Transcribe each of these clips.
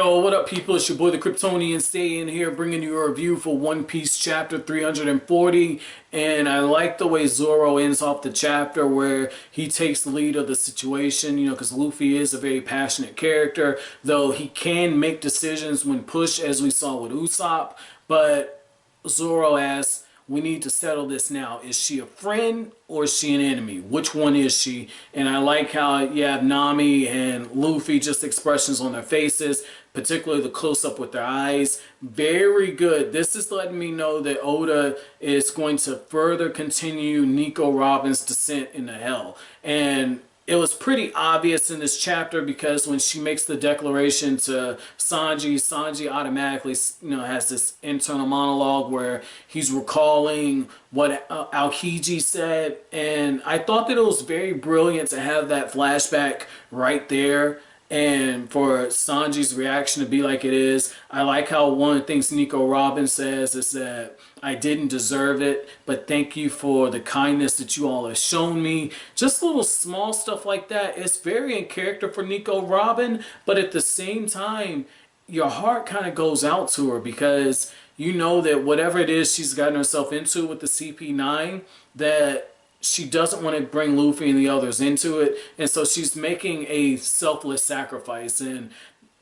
Yo, what up, people? It's your boy, the Kryptonian, staying here bringing you a review for One Piece chapter 340. And I like the way Zoro ends off the chapter where he takes the lead of the situation, you know, because Luffy is a very passionate character, though he can make decisions when pushed, as we saw with Usopp. But Zoro asks, we need to settle this now. Is she a friend or is she an enemy? Which one is she? And I like how you have Nami and Luffy, just expressions on their faces, particularly the close-up with their eyes. Very good. This is letting me know that Oda is going to further continue Nico Robin's descent into hell. And it was pretty obvious in this chapter because when she makes the declaration to Sanji automatically, you know, has this internal monologue where he's recalling what Aokiji said. And I thought that it was very brilliant to have that flashback right there. And for Sanji's reaction to be like it is. I like how one of the things Nico Robin says is that I didn't deserve it, but thank you for the kindness that you all have shown me. Just little small stuff like that. It's very in character for Nico Robin, but at the same time, your heart kind of goes out to her because you know that whatever it is she's gotten herself into with the CP9, that she doesn't want to bring Luffy and the others into it, and so she's making a selfless sacrifice. And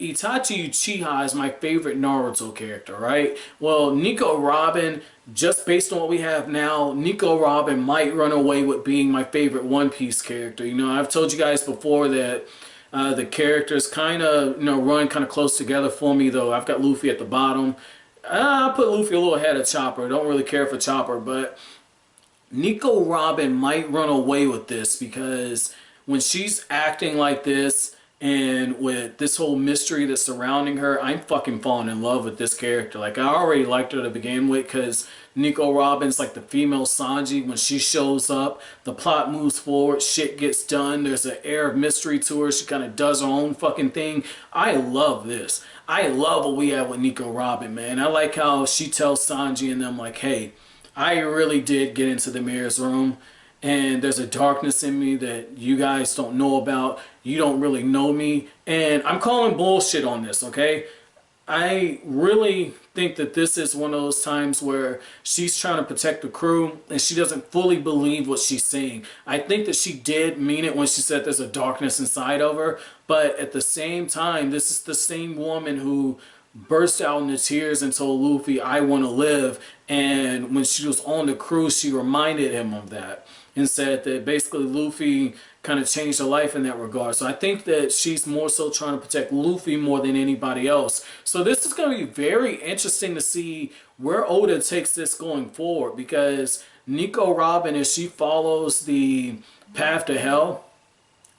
Itachi Uchiha is my favorite Naruto character, right? Well, Nico Robin, just based on what we have now, Nico Robin might run away with being my favorite One Piece character. You know, I've told you guys before that the characters kind of, you know, run kind of close together for me, though. I've got Luffy at the bottom. I put Luffy a little ahead of Chopper. Don't really care for Chopper, but Nico Robin might run away with this because when she's acting like this and with this whole mystery that's surrounding her, I'm fucking falling in love with this character. Like, I already liked her to begin with because Nico Robin's like the female Sanji. When she shows up, the plot moves forward, shit gets done, there's an air of mystery to her, she kind of does her own fucking thing. I love this. I love what we have with Nico Robin, man. I like how she tells Sanji and them like, hey, I really did get into the mirror's room, and there's a darkness in me that you guys don't know about. You don't really know me, and I'm calling bullshit on this, okay? I really think that this is one of those times where she's trying to protect the crew and she doesn't fully believe what she's saying. I think that she did mean it when she said there's a darkness inside of her, but at the same time, this is the same woman who burst out into tears and told Luffy, I want to live. And when she was on the cruise, she reminded him of that and said that basically Luffy kind of changed her life in that regard. So I think that she's more so trying to protect Luffy more than anybody else. So this is going to be very interesting to see where Oda takes this going forward, because Nico Robin, as she follows the path to hell,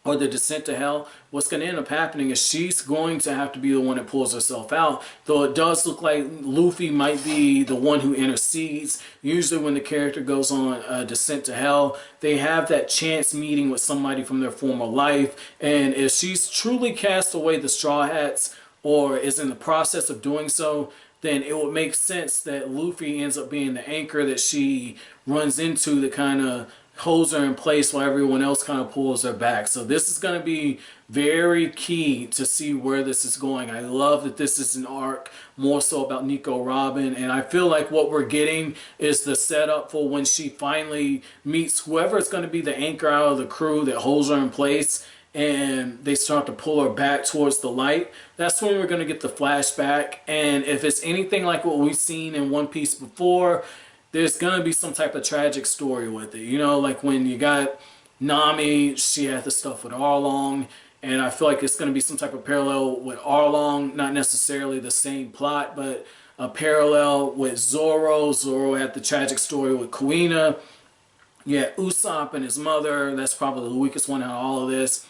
or the descent to hell, what's going to end up happening is she's going to have to be the one that pulls herself out. Though it does look like Luffy might be the one who intercedes. Usually when the character goes on a descent to hell, they have that chance meeting with somebody from their former life. And if she's truly cast away the Straw Hats, or is in the process of doing so, then it would make sense that Luffy ends up being the anchor that she runs into to kind of holds her in place while everyone else kind of pulls her back. So this is going to be very key to see where this is going. I love that this is an arc more so about Nico Robin, and I feel like what we're getting is the setup for when she finally meets whoever is going to be the anchor out of the crew that holds her in place, and they start to pull her back towards the light. That's when we're going to get the flashback. And if it's anything like what we've seen in One Piece before, there's going to be some type of tragic story with it. You know, like when you got Nami, she had the stuff with Arlong, and I feel like it's going to be some type of parallel with Arlong, not necessarily the same plot, but a parallel with Zoro. Zoro had the tragic story with Kuina. Yeah, Usopp and his mother, that's probably the weakest one out of all of this.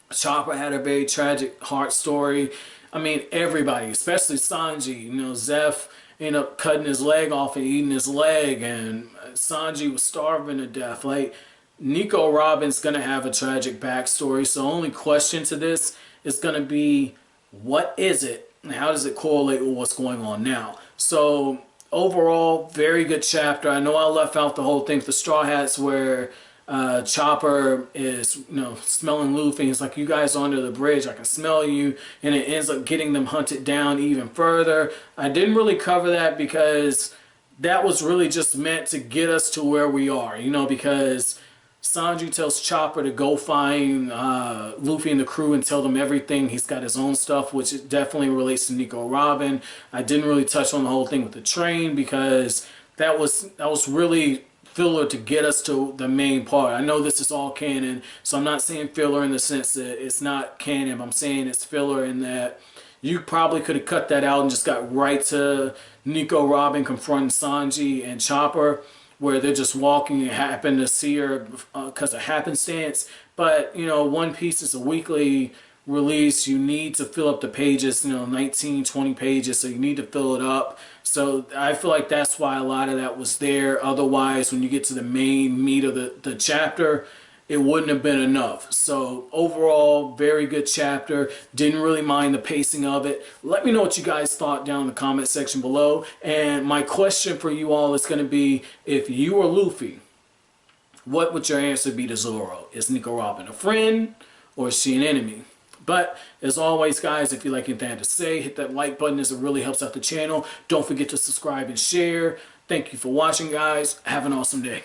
Chopper had a very tragic heart story. I mean, everybody, especially Sanji, you know, Zeph ended up cutting his leg off and eating his leg, and Sanji was starving to death. Like, Nico Robin's gonna have a tragic backstory, so the only question to this is gonna be, what is it and how does it correlate with what's going on now? So overall, very good chapter. I know I left out the whole thing for Straw Hats where Chopper is, smelling Luffy. He's like, you guys are under the bridge, I can smell you. And it ends up getting them hunted down even further. I didn't really cover that because that was really just meant to get us to where we are, because Sanji tells Chopper to go find Luffy and the crew and tell them everything. He's got his own stuff, which it definitely relates to Nico Robin. I didn't really touch on the whole thing with the train because that was really filler to get us to the main part. I know this is all canon, so I'm not saying filler in the sense that it's not canon. I'm saying it's filler in that you probably could have cut that out and just got right to Nico Robin confronting Sanji and Chopper, where they're just walking and happen to see her because of happenstance. But, One Piece is a weekly release. You need to fill up the pages, 19, 20 pages, so you need to fill it up. So I feel like that's why a lot of that was there. Otherwise, when you get to the main meat of the chapter, it wouldn't have been enough. So overall, very good chapter. Didn't really mind the pacing of it. Let me know what you guys thought down in the comment section below. And my question for you all is going to be, if you were Luffy, what would your answer be to Zoro? Is Nico Robin a friend or is she an enemy? But as always, guys, if you like anything I have to say, hit that like button as it really helps out the channel. Don't forget to subscribe and share. Thank you for watching, guys. Have an awesome day.